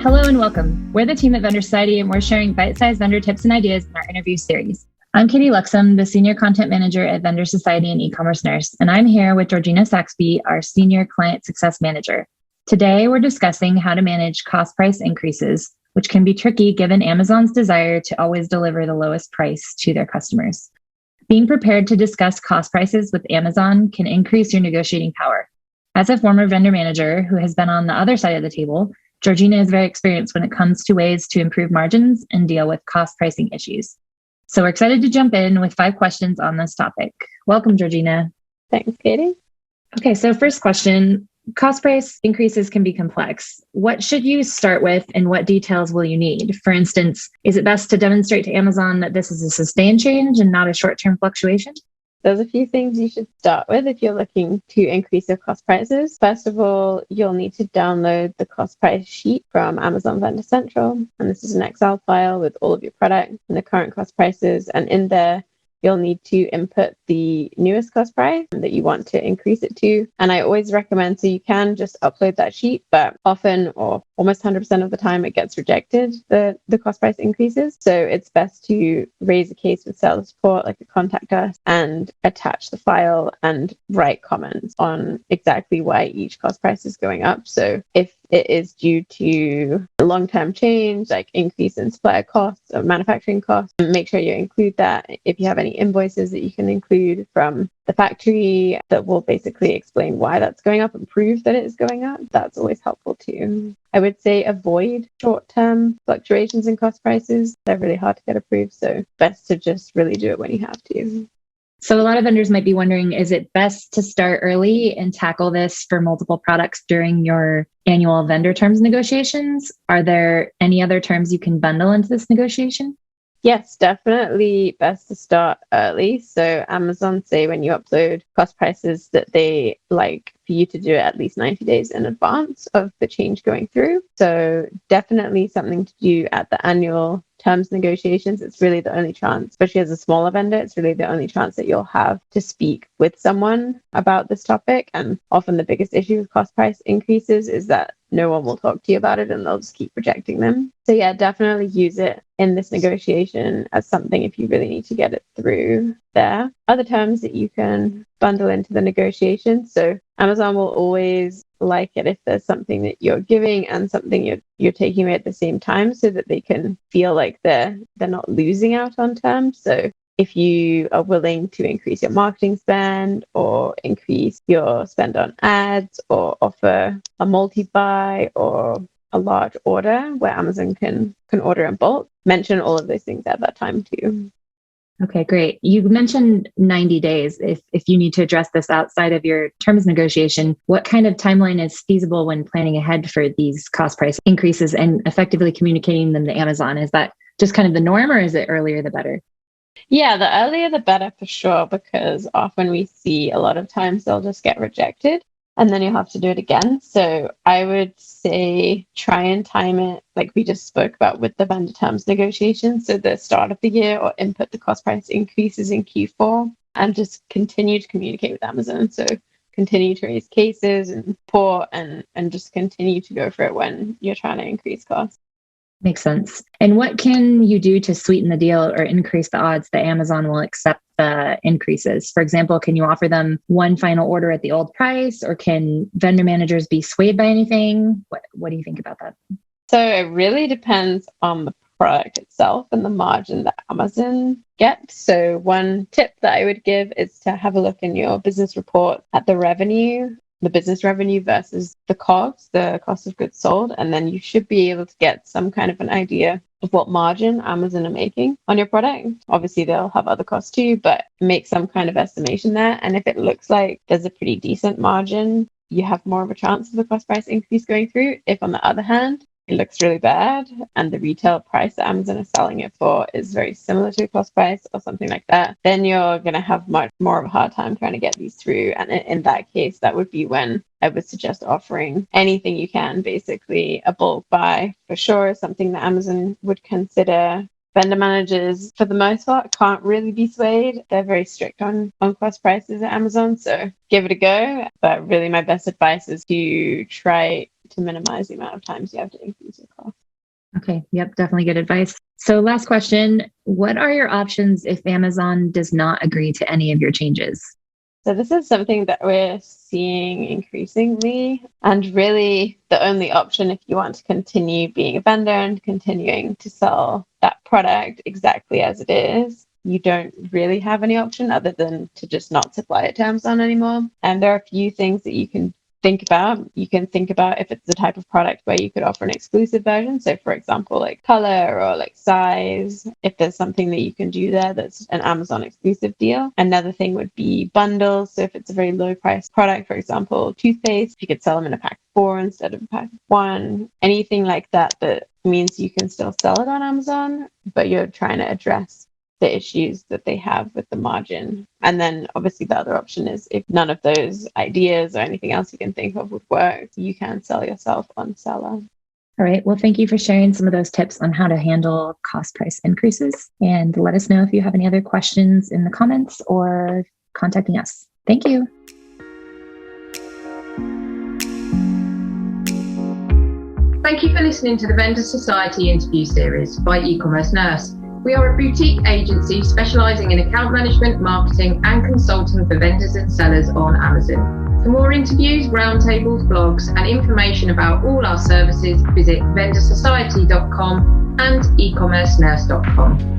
Hello and welcome. We're the team at Vendor Society, and we're sharing bite-sized vendor tips and ideas in our interview series. I'm Katy Luxem, the Senior Content Manager at Vendor Society and eCommerce Nurse, and I'm here with Georgina Saxby, our Senior Client Success Manager. Today, we're discussing how to manage cost price increases, which can be tricky given Amazon's desire to always deliver the lowest price to their customers. Being prepared to discuss cost prices with Amazon can increase your negotiating power. As a former vendor manager who has been on the other side of the table, Georgina is very experienced when it comes to ways to improve margins and deal with cost pricing issues. So we're excited to jump in with 5 questions on this topic. Welcome, Georgina. Thanks, Katy. Okay, so first question, cost price increases can be complex. What should you start with and what details will you need? For instance, is it best to demonstrate to Amazon that this is a sustained change and not a short-term fluctuation? There's a few things you should start with if you're looking to increase your cost prices. First of all, you'll need to download the cost price sheet from Amazon Vendor Central. And this is an Excel file with all of your products and the current cost prices. And in there, you'll need to input the newest cost price that you want to increase it to. And I always recommend, so you can just upload that sheet, but often or almost 100% of the time it gets rejected, the cost price increases. So it's best to raise a case with sales support, like a contact us, and attach the file and write comments on exactly why each cost price is going up. So if it is due to a long-term change, like increase in supplier costs or manufacturing costs, make sure you include that. If you have any invoices that you can include from the factory that will basically explain why that's going up and prove that it is going up, that's always helpful too. I would say avoid short-term fluctuations in cost prices. They're really hard to get approved, so best to just really do it when you have to. So a lot of vendors might be wondering, is it best to start early and tackle this for multiple products during your annual vendor terms negotiations? Are there any other terms you can bundle into this negotiation? Yes, definitely best to start early. So Amazon say when you upload cost prices that they like for you to do it at least 90 days in advance of the change going through. So definitely something to do at the annual terms negotiations. It's really the only chance, especially as a smaller vendor, it's really the only chance that you'll have to speak with someone about this topic. And often the biggest issue with cost price increases is that no one will talk to you about it and they'll just keep rejecting them. So yeah, definitely use it in this negotiation as something if you really need to get it through there. Other terms that you can bundle into the negotiation. So Amazon will always like it if there's something that you're giving and something you're taking away at the same time, so that they can feel like they're not losing out on terms. So if you are willing to increase your marketing spend or increase your spend on ads or offer a multi-buy or a large order where Amazon can order in bulk, mention all of those things at that time too. Okay, great. You mentioned 90 days. If you need to address this outside of your terms negotiation, what kind of timeline is feasible when planning ahead for these cost price increases and effectively communicating them to Amazon? Is that just kind of the norm, or is it earlier the better? Yeah, the earlier the better for sure, because often we see a lot of times they'll just get rejected and then you'll have to do it again. So I would say try and time it like we just spoke about with the vendor terms negotiations. So the start of the year, or input the cost price increases in Q4, and just continue to communicate with Amazon. So continue to raise cases and report and just continue to go for it when you're trying to increase costs. Makes sense. And what can you do to sweeten the deal or increase the odds that Amazon will accept the increases? For example, can you offer them one final order at the old price, or can vendor managers be swayed by anything? What do you think about that? So it really depends on the product itself and the margin that Amazon gets. So one tip that I would give is to have a look in your business report at the business revenue versus the COGS, the cost of goods sold. And then you should be able to get some kind of an idea of what margin Amazon are making on your product. Obviously, they'll have other costs too, but make some kind of estimation there. And if it looks like there's a pretty decent margin, you have more of a chance of the cost price increase going through. If on the other hand, it looks really bad and the retail price that Amazon is selling it for is very similar to a cost price or something like that, then you're going to have much more of a hard time trying to get these through. And in that case, that would be when I would suggest offering anything you can, basically a bulk buy for sure, something that Amazon would consider. Vendor managers, for the most part, can't really be swayed. They're very strict on cost prices at Amazon, so give it a go. But really, my best advice is to try to minimize the amount of times you have to increase your cost. Okay. Yep. Definitely good advice. So last question, what are your options if Amazon does not agree to any of your changes? So this is something that we're seeing increasingly, and really the only option if you want to continue being a vendor and continuing to sell that product exactly as it is, you don't really have any option other than to just not supply it to Amazon anymore. And there are a few things that you can think about. You can think about if it's the type of product where you could offer an exclusive version. So for example, like color or like size, if there's something that you can do there that's an Amazon exclusive deal. Another thing would be bundles. So if it's a very low price product, for example, toothpaste, you could sell them in a pack of 4 instead of a pack of 1. Anything like that that means you can still sell it on Amazon, but you're trying to address the issues that they have with the margin. And then obviously the other option is if none of those ideas or anything else you can think of would work, you can sell yourself on Seller. All right. Well, thank you for sharing some of those tips on how to handle cost price increases. And let us know if you have any other questions in the comments or contacting us. Thank you. Thank you for listening to the Vendor Society interview series by eCommerce Nurse. We are a boutique agency specialising in account management, marketing and consulting for vendors and sellers on Amazon. For more interviews, roundtables, blogs and information about all our services, visit vendorsociety.com and ecommercenurse.com.